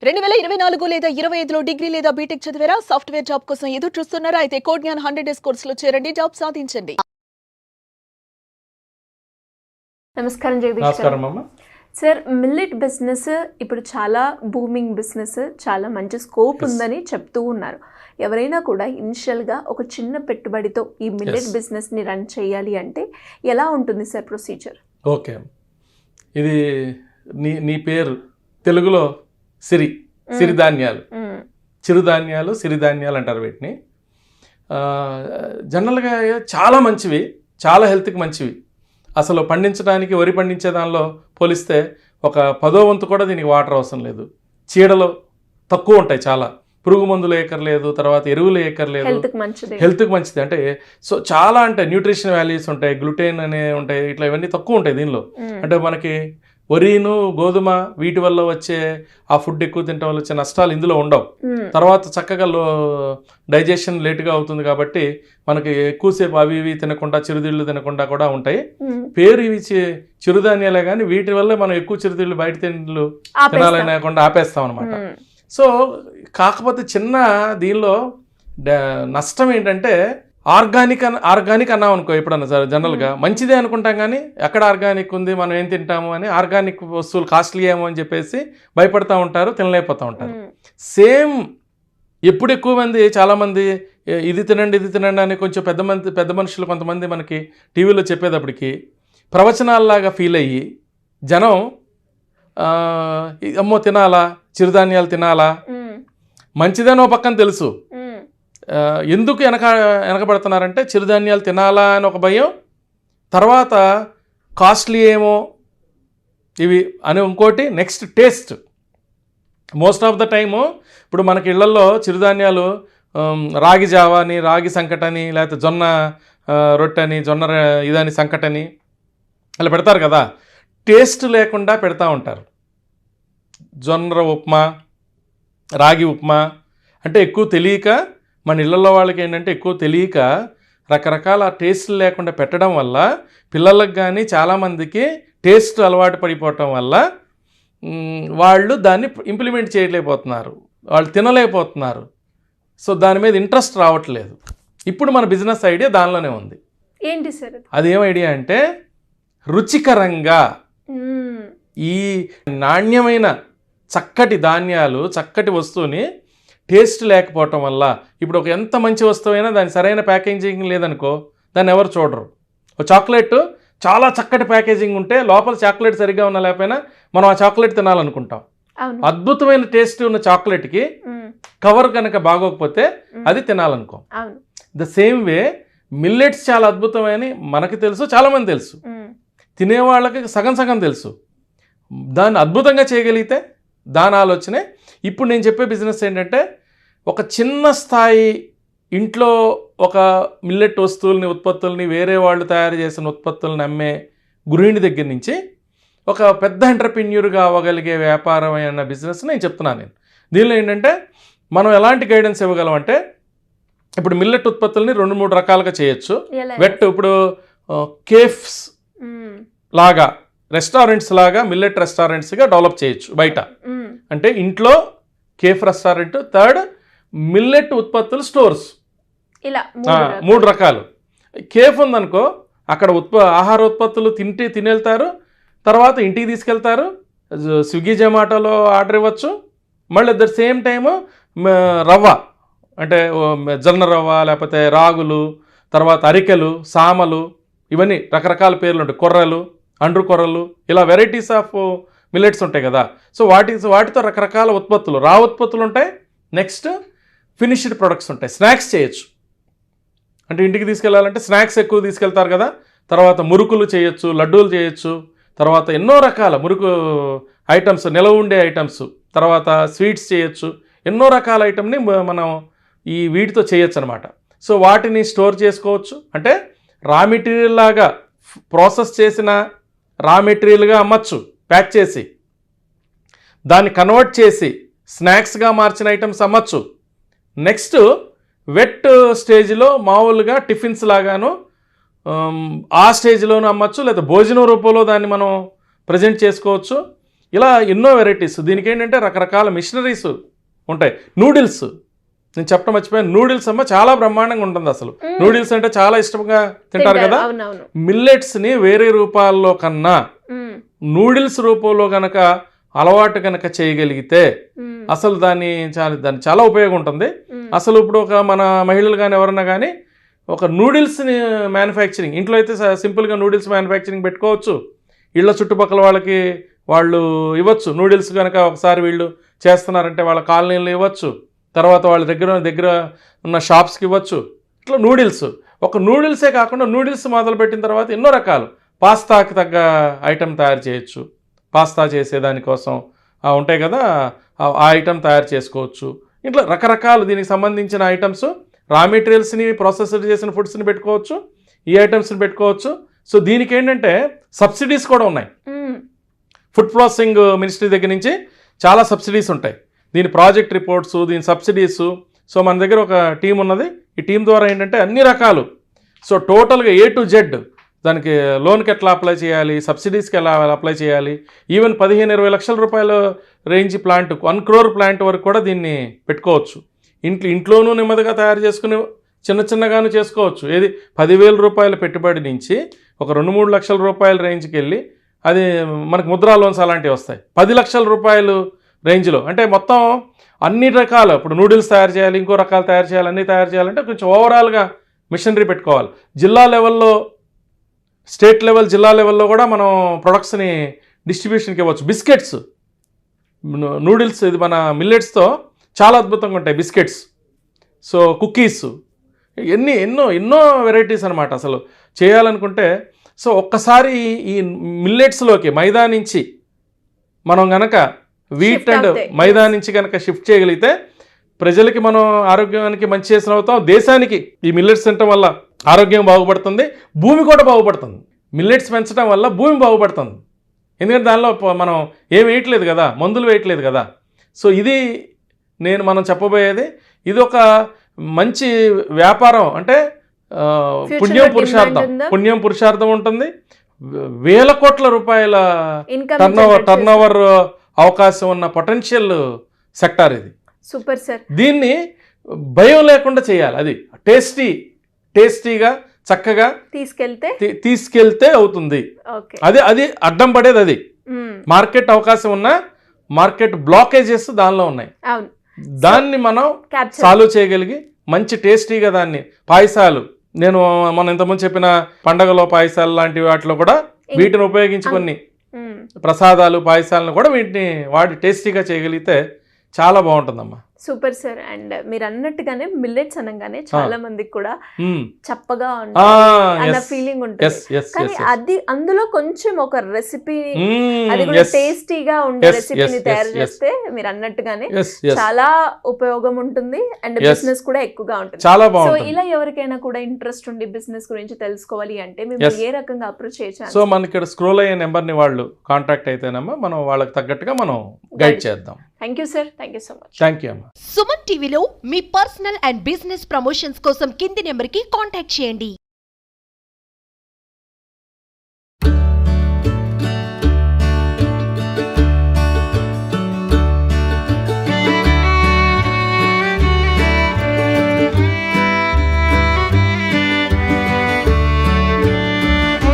2024 లేదా 25లో డిగ్రీ లేదా బీటెక్ చదివారా? సాఫ్ట్‌వేర్ జాబ్ కోసం ఎదురు చూస్తున్నారా? అయితే కోడ్ జ్ఞాన్ 100 డేస్ కోర్సులో చేరండి, జాబ్ సాధించండి. నమస్కారం జగదీష్ గారు. నమస్కారం అమ్మ. సార్, మిల్లెట్ బిజినెస్ ఇప్పుడు చాలా బూమింగ్ బిజినెస్, చాలా మంచి స్కోప్ ఉందని చెప్తూ ఉన్నారు. ఎవరైనా కూడా ఇనిషియల్గా ఒక చిన్న పెట్టుబడితో ఈ మిల్లెట్ బిజినెస్ని రన్ చేయాలి అంటే ఎలా ఉంటుంది సార్ ప్రొసీజర్? ఓకే, ఇది నీ పేరు తెలుగులో సిరిధాన్యాలు, చిరుధాన్యాలు, సిరిధాన్యాలు అంటారు వీటిని. జనరల్గా చాలా మంచివి, చాలా హెల్త్కి మంచివి. అసలు పండించడానికి, వరి పండించే దానిలో పోలిస్తే ఒక 10వ వంతు కూడా దీనికి వాటర్ అవసరం లేదు. చీడలు తక్కువ ఉంటాయి, చాలా పురుగు మందులు ఏకర్లేదు, తర్వాత ఎరువులు ఏకర్లేదు, హెల్త్కి మంచిది. అంటే సో చాలా అంటే న్యూట్రిషన్ వాల్యూస్ ఉంటాయి, గ్లూటెన్ అనే ఉంటాయి, ఇట్లా ఇవన్నీ తక్కువ ఉంటాయి దీనిలో. అంటే మనకి వరిను, గోధుమ వీటి వల్ల వచ్చే ఆ ఫుడ్ ఎక్కువ తినడం వల్ల వచ్చే నష్టాలు ఇందులో ఉండవు. తర్వాత చక్కగా డైజెషన్ లేట్గా అవుతుంది కాబట్టి మనకి ఎక్కువసేపు అవి ఇవి తినకుండా, చిరుతిళ్ళు తినకుండా కూడా ఉంటాయి. పేరు ఇవి చిరుధాన్యాలే కానీ వీటి వల్ల మనం ఎక్కువ చిరుతిళ్ళు, బయట తిండ్లు తినాలనేకుండా ఆపేస్తాం అనమాట. సో కాకపోతే చిన్న దీనిలో నష్టం ఏంటంటే ఆర్గానిక్ అన్నాం అనుకో, ఎప్పుడన్నా సార్ జనరల్గా మంచిదే అనుకుంటాం కానీ ఎక్కడ ఆర్గానిక్ ఉంది, మనం ఏం తింటాము అని, ఆర్గానిక్ వస్తువులు కాస్ట్లీ ఏమో అని చెప్పేసి భయపడతా ఉంటారు, తినలేకపోతూ ఉంటారు. సేమ్ ఎప్పుడు ఎక్కువ మంది, చాలామంది ఇది తినండి అని కొంచెం పెద్ద మనుషులు కొంతమంది మనకి టీవీలో చెప్పేటప్పటికి ప్రవచనాల్లాగా ఫీల్ అయ్యి జనం అమ్మో తినాలా, చిరుధాన్యాలు తినాలా, మంచిదని ఒక పక్కన తెలుసు, ఎందుకు వెనకబడుతున్నారంటే చిరుధాన్యాలు తినాలా అని ఒక భయం, తర్వాత కాస్ట్లీ ఏమో ఇవి అని ఇంకోటి, next taste. Most of the time ఇప్పుడు మనకి ఇళ్లలో చిరుధాన్యాలు రాగి జావా అని, రాగి సంకటని, లేకపోతే జొన్న రొట్టెని, జొన్న ఇదని సంకటని అలా పెడతారు కదా, టేస్ట్ లేకుండా పెడతా ఉంటారు. జొన్న ఉప్మా, రాగి ఉప్మా అంటే ఎక్కువ తెలియక, మన ఇళ్లలో వాళ్ళకి ఏంటంటే ఎక్కువ తెలియక రకరకాల టేస్ట్లు లేకుండా పెట్టడం వల్ల పిల్లలకు కానీ చాలామందికి టేస్ట్ అలవాటు పడిపోవటం వల్ల వాళ్ళు దాన్ని ఇంప్లిమెంట్ చేయలేకపోతున్నారు, వాళ్ళు తినలేకపోతున్నారు. సో దాని మీద ఇంట్రెస్ట్ రావట్లేదు. ఇప్పుడు మన బిజినెస్ ఐడియా దానిలోనే ఉంది. ఏంటి సార్ అది? ఏం ఐడియా అంటే రుచికరంగా ఈ నాణ్యమైన చక్కటి ధాన్యాలు, చక్కటి వస్తువుని టేస్ట్ లేకపోవటం వల్ల, ఇప్పుడు ఒక ఎంత మంచి వస్తువైనా దాని సరైన ప్యాకేజింగ్ లేదనుకో దాన్ని ఎవరు చూడరు. ఒక చాక్లెట్ చాలా చక్కటి ప్యాకేజింగ్ ఉంటే లోపల చాక్లెట్ సరిగ్గా ఉన్నా లేకపోయినా మనం ఆ చాక్లెట్ తినాలనుకుంటాం. అద్భుతమైన టేస్ట్ ఉన్న చాక్లెట్కి కవర్ కనుక బాగోకపోతే అది తినాలనుకో. ద సేమ్ వే మిల్లెట్స్ చాలా అద్భుతమని మనకి తెలుసు, చాలామంది తెలుసు, తినేవాళ్ళకి సగం సగం తెలుసు. దాన్ని అద్భుతంగా చేయగలిగితే దాని ఆలోచనే. ఇప్పుడు నేను చెప్పే బిజినెస్ ఏంటంటే ఒక చిన్న స్థాయి ఇంట్లో ఒక మిల్లెట్ వస్తువుల్ని, ఉత్పత్తుల్ని, వేరే వాళ్ళు తయారు చేసిన ఉత్పత్తులను అమ్మే గృహిణి దగ్గర నుంచి ఒక పెద్ద ఎంటర్ప్రెన్యూర్గా అవ్వగలిగే వ్యాపారమైన బిజినెస్ నేను చెప్తున్నాను. దీనిలో ఏంటంటే మనం ఎలాంటి గైడెన్స్ ఇవ్వగలం అంటే, ఇప్పుడు మిల్లెట్ ఉత్పత్తుల్ని 2-3 రకాలుగా చేయొచ్చు. ఇప్పుడు కేఫ్స్ లాగా, రెస్టారెంట్స్ లాగా మిల్లెట్ రెస్టారెంట్స్గా డెవలప్ చేయొచ్చు బయట. అంటే ఇంట్లో కేఫ్ రెస్టారెంట్, థర్డ్ మిల్లెట్ ఉత్పత్తులు స్టోర్స్, ఇలా 3 రకాలు. కేఫ్ ఉందనుకో, అక్కడ ఆహార ఉత్పత్తులు తినేళ్తారు, తర్వాత ఇంటికి తీసుకెళ్తారు, స్విగ్గీ జొమాటోలో ఆర్డర్ ఇవ్వచ్చు. మళ్ళీ అట్ ద సేమ్ టైము రవ్వ అంటే జొన్న రవ్వ, లేకపోతే రాగులు, తర్వాత అరికెలు, సామలు, ఇవన్నీ రకరకాల పేర్లు ఉంటాయి, కొర్రలు, అండ్రు కొర్రలు, ఇలా వెరైటీస్ ఆఫ్ మిల్లెట్స్ ఉంటాయి కదా. సో వాటితో రకరకాల ఉత్పత్తులు, రా ఉత్పత్తులు ఉంటాయి. నెక్స్ట్ ఫినిష్డ్ ప్రొడక్ట్స్ ఉంటాయి. స్నాక్స్ చేయొచ్చు, అంటే ఇంటికి తీసుకెళ్ళాలంటే స్నాక్స్ ఎక్కువ తీసుకెళ్తారు కదా. తర్వాత మురుకులు చేయొచ్చు, లడ్డూలు చేయొచ్చు, తర్వాత ఎన్నో రకాల మురుకు ఐటమ్స్, నిలవ ఉండే ఐటమ్స్, తర్వాత స్వీట్స్ చేయొచ్చు. ఎన్నో రకాల ఐటమ్ని మనం ఈ వీటితో చేయొచ్చు అనమాట. సో వాటిని స్టోర్ చేసుకోవచ్చు. అంటే రా మెటీరియల్ లాగా ప్రాసెస్ చేసిన రా మెటీరియల్గా అమ్మచ్చు, ప్యాక్ చేసి దాన్ని కన్వర్ట్ చేసి స్నాక్స్గా మార్చిన ఐటమ్స్ అమ్మచ్చు. నెక్స్ట్ వెట్ స్టేజ్లో మామూలుగా టిఫిన్స్ లాగాను ఆ స్టేజ్లోనూ అమ్మచ్చు, లేదా భోజనం రూపంలో దాన్ని మనం ప్రజెంట్ చేసుకోవచ్చు. ఇలా ఎన్నో వెరైటీస్. దీనికి ఏంటంటే రకరకాల మిషనరీస్ ఉంటాయి. నూడిల్స్ నేను చెప్పడం మర్చిపోయాను. నూడిల్స్ అమ్మ చాలా బ్రహ్మాండంగా ఉంటుంది అసలు. నూడిల్స్ అంటే చాలా ఇష్టంగా తింటారు కదా. అవునవును. మిల్లెట్స్ని వేరే రూపాల్లో కన్నా నూడిల్స్ రూపంలో గనక అలవాటు కనుక చేయగలిగితే అసలు దాన్ని చాలా ఉపయోగం ఉంటుంది. అసలు ఇప్పుడు ఒక మన మహిళలు కానీ ఎవరన్నా కానీ ఒక నూడిల్స్ని మ్యానుఫ్యాక్చరింగ్, ఇంట్లో అయితే సింపుల్గా నూడిల్స్ మ్యానుఫ్యాక్చరింగ్ పెట్టుకోవచ్చు. ఇళ్ళ చుట్టుపక్కల వాళ్ళకి వాళ్ళు ఇవ్వచ్చు. నూడిల్స్ కనుక ఒకసారి వీళ్ళు చేస్తున్నారంటే వాళ్ళ కాలనీలో ఇవ్వచ్చు, తర్వాత వాళ్ళ దగ్గర ఉన్న షాప్స్కి ఇవ్వచ్చు. ఇట్లా నూడిల్స్, ఒక నూడిల్సే కాకుండా నూడిల్స్ మొదలుపెట్టిన తర్వాత ఎన్నో రకాలు పాస్తాకి తగ్గ ఐటెం తయారు చేయొచ్చు. పాస్తా చేసేదానికోసం ఉంటాయి కదా, ఆ ఐటెం తయారు చేసుకోవచ్చు. ఇట్లా రకరకాలు దీనికి సంబంధించిన ఐటమ్స్, రా మెటీరియల్స్ని, ప్రాసెస్డ్ చేసిన ఫుడ్స్ని పెట్టుకోవచ్చు, ఈ ఐటమ్స్ని పెట్టుకోవచ్చు. సో దీనికి ఏంటంటే సబ్సిడీస్ కూడా ఉన్నాయి. ఫుడ్ ప్రాసెసింగ్ మినిస్ట్రీ దగ్గర నుంచి చాలా సబ్సిడీస్ ఉంటాయి. దీని ప్రాజెక్ట్ రిపోర్ట్స్, దీని సబ్సిడీస్. సో మన దగ్గర ఒక టీం ఉన్నది. ఈ టీం ద్వారా ఏంటంటే అన్ని రకాలు, సో టోటల్గా A to Z, దానికి లోన్కి ఎట్లా అప్లై చేయాలి, సబ్సిడీస్కి ఎలా అప్లై చేయాలి, ఈవెన్ 15-20 లక్షల రూపాయల రేంజ్ ప్లాంట్, 1 crore ప్లాంట్ వరకు కూడా దీన్ని పెట్టుకోవచ్చు. ఇంట్లోనూ నెమ్మదిగా తయారు చేసుకుని చిన్నగాను చేసుకోవచ్చు. ఏది 10,000 రూపాయల పెట్టుబడి నుంచి ఒక 2-3 లక్షల రూపాయల రేంజ్కి వెళ్ళి అది మనకు ముద్రా లోన్స్ అలాంటివి వస్తాయి. 10 లక్షల రూపాయలు రేంజ్లో అంటే మొత్తం అన్ని రకాలు, ఇప్పుడు నూడిల్స్ తయారు చేయాలి, ఇంకో రకాలు తయారు చేయాలి, అన్నీ తయారు చేయాలంటే కొంచెం ఓవరాల్గా మిషనరీ పెట్టుకోవాలి. జిల్లా లెవెల్లో, స్టేట్ లెవెల్, జిల్లా లెవెల్లో కూడా మనం ప్రొడక్ట్స్ని డిస్ట్రిబ్యూషన్కి ఇవ్వచ్చు. బిస్కెట్స్, నూడిల్స్, ఇది మన మిల్లెట్స్తో చాలా అద్భుతంగా ఉంటాయి బిస్కెట్స్. సో కుకీస్, ఎన్నో వెరైటీస్ అనమాట అసలు చేయాలనుకుంటే. సో ఒక్కసారి ఈ మిల్లెట్స్లోకి మైదా నుంచి మనం గనక వీట్ అండ్ మైదా నుంచి కనుక షిఫ్ట్ చేయగలిగితే ప్రజలకి మనం ఆరోగ్యానికి మంచి చేసిన అవుతాం. దేశానికి ఈ మిల్లెట్స్ తినటం వల్ల ఆరోగ్యం బాగుపడుతుంది, భూమి కూడా బాగుపడుతుంది. మిల్లెట్స్ పెంచడం వల్ల భూమి బాగుపడుతుంది. ఎందుకంటే దానిలో మనం ఏం వేయట్లేదు కదా, మందులు వేయట్లేదు కదా. సో ఇది మనం చెప్పబోయేది. ఇది ఒక మంచి వ్యాపారం. అంటే పుణ్యం పురుషార్థం ఉంటుంది. వేల కోట్ల రూపాయల టర్నోవర్ అవకాశం ఉన్న పొటెన్షియల్ సెక్టార్ ఇది. Super sir. దీన్ని భయం లేకుండా చేయాలి. అది టేస్టీగా చక్కగా తీసుకెళ్తే అవుతుంది. అది అడ్డం పడేది అది. మార్కెట్ అవకాశం ఉన్న మార్కెట్ బ్లాకేజెస్ దానిలో ఉన్నాయి. దాన్ని మనం సాల్వ్ చేయగలిగి మంచి టేస్టీగా దాన్ని పాయసాలు, నేను మనం ఇంతకుముందు చెప్పిన పండగలో పాయసాలు లాంటి వాటిలో కూడా వీటిని ఉపయోగించి కొన్ని ప్రసాదాలు, పాయసాలను కూడా వీటిని వాడి టేస్టీగా చేయగలిగితే చాలా బాగుంటుందమ్మా. Super sir. అండ్ మీరు అన్నట్టుగానే మిల్లెట్స్ అనగానే చాలా మందికి కూడా చప్పగా అన్న ఫీలింగ్ ఉంటుంది. కానీ అది అందులో కొంచెం ఒక రెసిపీ, అది కూడా టేస్టీగా ఉండే రెసిపీని తయారు చేస్తే మీరు అన్నట్టుగానే చాలా ఉపయోగం ఉంటుంది అండ్ బిజినెస్ కూడా ఎక్కువగా ఉంటుంది. చాలా బాగుంది. సో ఇలా ఎవరికైనా కూడా ఇంట్రెస్ట్ ఉండి బిజినెస్ గురించి తెలుసుకోవాలి అంటే మేము ఏ రకంగా అప్రోచ్ చేయొచ్చు? సో మనకి ఇక్కడ స్క్రోల్ అయ్యే నెంబర్ని వాళ్ళు కాంటాక్ట్ అయితేనమ్మా మనం వాళ్ళకి తగ్గట్టుగా మనం గైడ్ చేద్దాం. Thank you sir. Thank you so much. Thank you అమ్మా. సుమన్ టీవీలో మీ పర్సనల్ అండ్ బిజినెస్ ప్రమోషన్స్ కోసం కింది నెంబర్కి కాంటాక్ట్ చేయండి.